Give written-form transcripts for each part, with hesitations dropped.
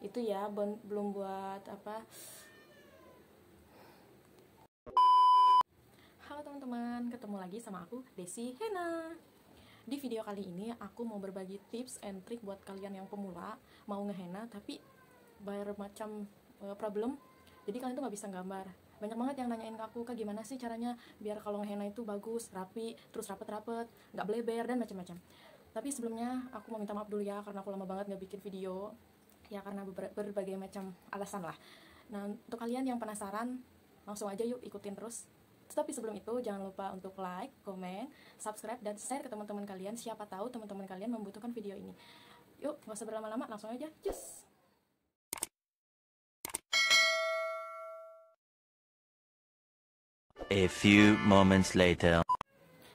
itu ya, belum buat apa. Halo teman-teman, ketemu lagi sama aku Desi Hena. Di video kali ini aku mau berbagi tips and trick buat kalian yang pemula mau ngehena tapi bermacam problem. Jadi kalian tuh nggak bisa gambar. Banyak banget yang nanyain ke aku, Kak gimana sih caranya biar kalau ngehena itu bagus, rapi, terus rapet-rapet, nggak bleber dan macam-macam. Tapi sebelumnya aku mau minta maaf dulu ya karena aku lama banget nggak bikin video. Ya karena berbagai macam alasan lah. Nah untuk kalian yang penasaran, langsung aja yuk ikutin terus. Tapi sebelum itu jangan lupa untuk like, komen, subscribe, dan share ke teman-teman kalian. Siapa tahu teman-teman kalian membutuhkan video ini. Yuk, nggak usah berlama-lama, langsung aja. Cus! A few moments later.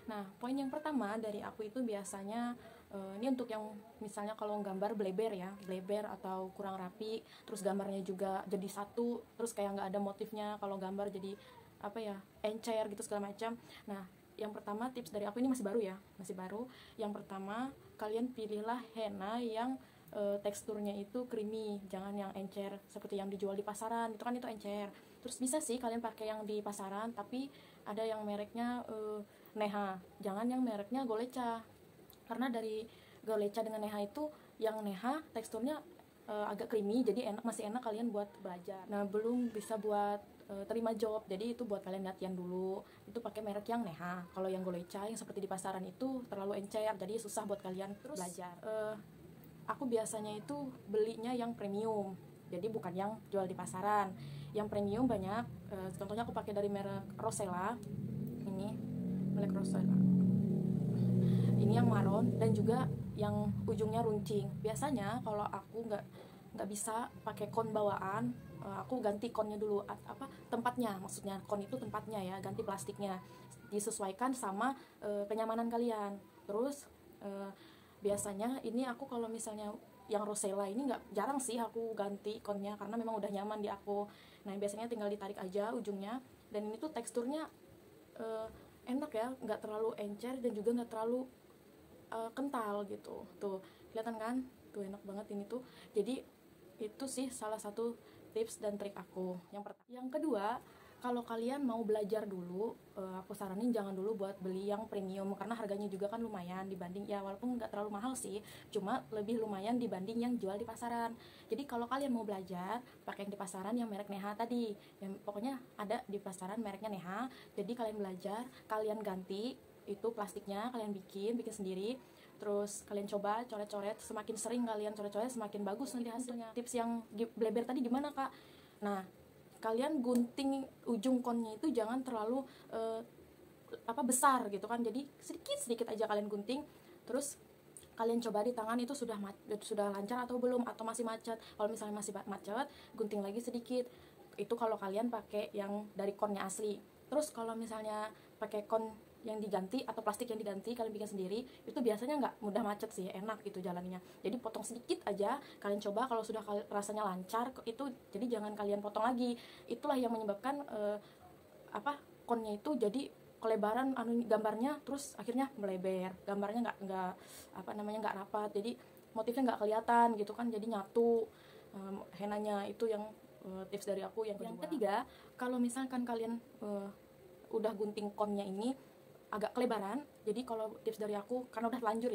Nah, poin yang pertama dari aku itu biasanya ini untuk yang misalnya kalau gambar bleber ya, bleber atau kurang rapi, terus gambarnya juga jadi satu, terus kayak nggak ada motifnya, kalau gambar jadi apa ya, encer gitu segala macam. Nah, yang pertama tips dari aku ini masih baru ya, masih baru. Yang pertama, kalian pilihlah henna yang teksturnya itu creamy, jangan yang encer seperti yang dijual di pasaran, itu kan itu encer. Terus bisa sih kalian pakai yang di pasaran, tapi ada yang mereknya Neha, jangan yang mereknya Goleca, karena dari Goleca dengan Neha itu, yang Neha teksturnya agak creamy, jadi enak, masih enak kalian buat belajar. Nah belum bisa buat terima job, jadi itu buat kalian latihan dulu, itu pakai merek yang Neha. Kalau yang Goleca yang seperti di pasaran itu terlalu encer, jadi susah buat kalian terus belajar. Aku biasanya itu belinya yang premium, jadi bukan yang jual di pasaran. Yang premium banyak, contohnya aku pakai dari merek Rosella, ini merek Rosella, ini yang marron dan juga yang ujungnya runcing. Biasanya kalau aku nggak bisa pakai kon bawaan, aku ganti konnya dulu, tempatnya, maksudnya kon itu tempatnya ya, ganti plastiknya, disesuaikan sama kenyamanan kalian. Terus biasanya ini aku kalau misalnya yang Rosella ini nggak, jarang sih aku ganti konnya karena memang udah nyaman di aku. Nah biasanya tinggal ditarik aja ujungnya, dan ini tuh teksturnya enak ya, nggak terlalu encer dan juga nggak terlalu kental gitu. Tuh kelihatan kan, tuh enak banget ini tuh. Jadi itu sih salah satu tips dan trik aku yang pertama. Yang kedua, kalau kalian mau belajar dulu, aku saranin jangan dulu buat beli yang premium, karena harganya juga kan lumayan dibanding, ya walaupun nggak terlalu mahal sih, cuma lebih lumayan dibanding yang jual di pasaran. Jadi kalau kalian mau belajar, pakai yang di pasaran yang merek Neha tadi, yang pokoknya ada di pasaran mereknya Neha. Jadi kalian belajar, kalian ganti itu plastiknya, kalian bikin sendiri, terus kalian coba coret-coret, semakin sering kalian coret-coret semakin bagus nanti hasilnya. Tips yang bleber tadi gimana kak? Nah kalian gunting ujung konnya itu jangan terlalu besar gitu kan, jadi sedikit aja kalian gunting. Terus kalian coba di tangan itu sudah lancar atau belum, atau masih macet. Kalau misalnya masih macet, gunting lagi sedikit. Itu kalau kalian pakai yang dari konnya asli. Terus kalau misalnya pakai kon yang diganti atau plastik yang diganti, kalian bikin sendiri, itu biasanya nggak mudah macet sih, enak gitu jalannya. Jadi potong sedikit aja, kalian coba, kalau sudah rasanya lancar itu, jadi jangan kalian potong lagi. Itulah yang menyebabkan konnya itu jadi kelebaran gambarnya, terus akhirnya melebar, gambarnya nggak rapat, jadi motifnya nggak kelihatan gitu kan, jadi nyatu henanya. Itu yang tips dari aku. Yang ketiga, kalau misalkan kalian udah gunting konnya ini agak kelebaran, jadi kalau tips dari aku, karena udah terlanjur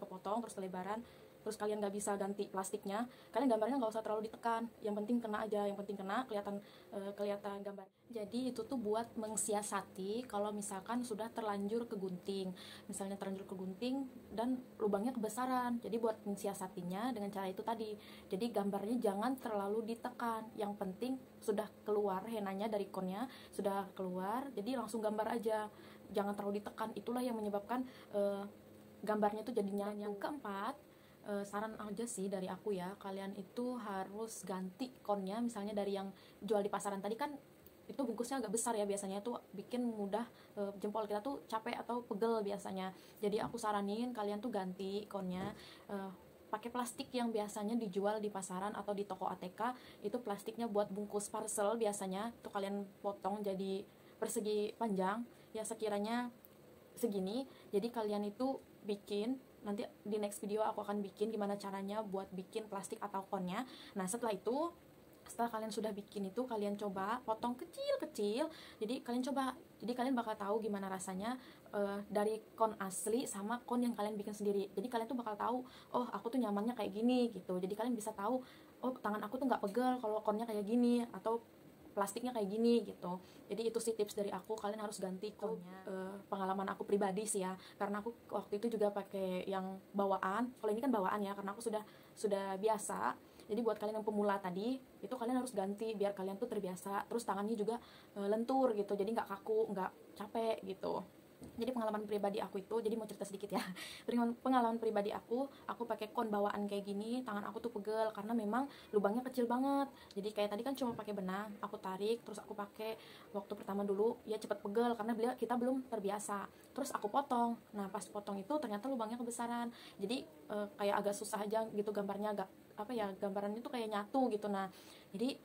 kepotong terus kelebaran, terus kalian nggak bisa ganti plastiknya, kalian gambarnya nggak usah terlalu ditekan, yang penting kena aja, yang penting kena, kelihatan gambar. Jadi itu tuh buat mengsiasati kalau misalkan sudah terlanjur kegunting, misalnya terlanjur kegunting dan lubangnya kebesaran, jadi buat mensiasatinya dengan cara itu tadi. Jadi gambarnya jangan terlalu ditekan, yang penting sudah keluar henanya dari konnya, sudah keluar, jadi langsung gambar aja, jangan terlalu ditekan. Itulah yang menyebabkan gambarnya tuh jadinya. Yang keempat, saran aja sih dari aku ya, kalian itu harus ganti konnya, misalnya dari yang jual di pasaran tadi kan itu bungkusnya agak besar ya, biasanya itu bikin mudah jempol kita tuh capek atau pegel biasanya. Jadi aku saranin kalian tuh ganti konnya, pakai plastik yang biasanya dijual di pasaran atau di toko ATK. Itu plastiknya buat bungkus parcel, biasanya tuh kalian potong jadi persegi panjang ya, sekiranya segini. Jadi kalian itu bikin nanti di next video aku akan bikin gimana caranya buat bikin plastik atau konnya. Nah setelah kalian sudah bikin itu, kalian coba potong kecil-kecil. Jadi kalian bakal tahu gimana rasanya dari kon asli sama kon yang kalian bikin sendiri. Jadi kalian tuh bakal tahu, oh aku tuh nyamannya kayak gini gitu. Jadi kalian bisa tahu, oh tangan aku tuh nggak pegel kalau konnya kayak gini, atau plastiknya kayak gini gitu. Jadi itu sih tips dari aku, kalian harus ganti konnya. Pengalaman aku pribadi sih ya, karena aku waktu itu juga pakai yang bawaan. Kalau ini kan bawaan ya, karena aku sudah biasa. Jadi buat kalian yang pemula tadi, itu kalian harus ganti biar kalian tuh terbiasa. Terus tangannya juga lentur gitu, jadi nggak kaku, nggak capek gitu. Jadi pengalaman pribadi aku itu, jadi mau cerita sedikit ya. Pengalaman pribadi aku pakai kon bawaan kayak gini, tangan aku tuh pegel karena memang lubangnya kecil banget. Jadi kayak tadi kan cuma pakai benang, aku tarik, terus aku pakai waktu pertama dulu ya cepet pegel karena kita belum terbiasa. Terus aku potong. Nah pas potong itu ternyata lubangnya kebesaran. Jadi kayak agak susah aja gitu gambarnya, agak gambarannya tuh kayak nyatu gitu. Nah jadi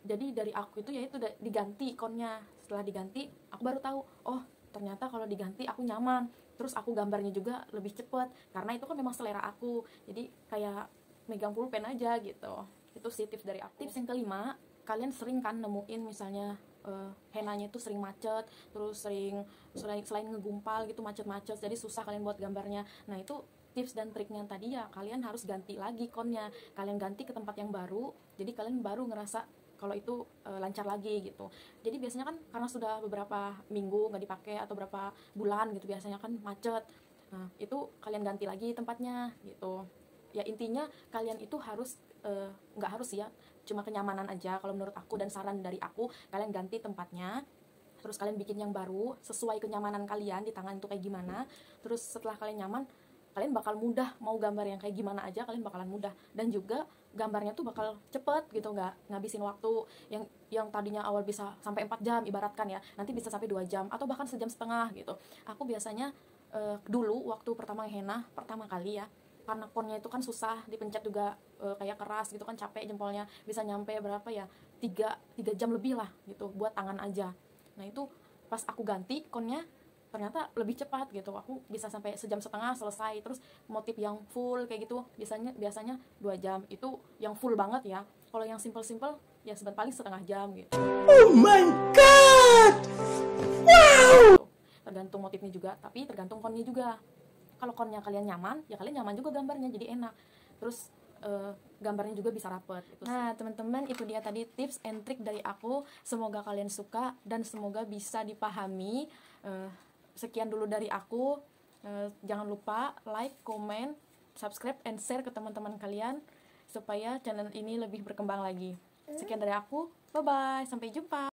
jadi dari aku itu ya itu diganti konnya. Setelah diganti aku baru tahu, oh ternyata kalau diganti aku nyaman, terus aku gambarnya juga lebih cepet karena itu kan memang selera aku, jadi kayak megang pulpen aja gitu. Itu sih tips dari aku. Tips yang kelima, kalian sering kan nemuin misalnya henanya itu sering macet, terus selain ngegumpal gitu macet-macet, jadi susah kalian buat gambarnya. Nah itu tips dan triknya tadi ya, kalian harus ganti lagi konnya, kalian ganti ke tempat yang baru, jadi kalian baru ngerasa kalau itu lancar lagi gitu. Jadi biasanya kan karena sudah beberapa minggu nggak dipakai atau berapa bulan gitu, biasanya kan macet. Nah itu kalian ganti lagi tempatnya gitu. Ya intinya kalian itu harus nggak harus ya, cuma kenyamanan aja kalau menurut aku, dan saran dari aku, kalian ganti tempatnya, terus kalian bikin yang baru sesuai kenyamanan kalian di tangan itu kayak gimana. Terus setelah kalian nyaman, kalian bakal mudah, mau gambar yang kayak gimana aja kalian bakalan mudah, dan juga gambarnya tuh bakal cepet gitu, nggak ngabisin waktu yang tadinya awal bisa sampai 4 jam ibaratkan ya, nanti bisa sampai 2 jam atau bahkan sejam setengah gitu. Aku biasanya dulu waktu pertama henna pertama kali ya, karena konnya itu kan susah dipencet juga, kayak keras gitu kan, capek jempolnya, bisa nyampe berapa ya, 3 jam lebih lah gitu buat tangan aja. Nah itu pas aku ganti konnya ternyata lebih cepat gitu, aku bisa sampai sejam setengah selesai. Terus motif yang full kayak gitu biasanya 2 jam, itu yang full banget ya. Kalau yang simple ya paling setengah jam gitu. Oh my god, wow. Tergantung motifnya juga, tapi tergantung konnya juga. Kalau konnya kalian nyaman, ya kalian nyaman juga gambarnya, jadi enak. Terus gambarnya juga bisa rapet gitu. Nah teman-teman, itu dia tadi tips and trick dari aku. Semoga kalian suka dan semoga bisa dipahami. Sekian dulu dari aku. Jangan lupa like, comment, subscribe, and share ke teman-teman kalian supaya channel ini lebih berkembang lagi. Sekian dari aku, bye bye, sampai jumpa.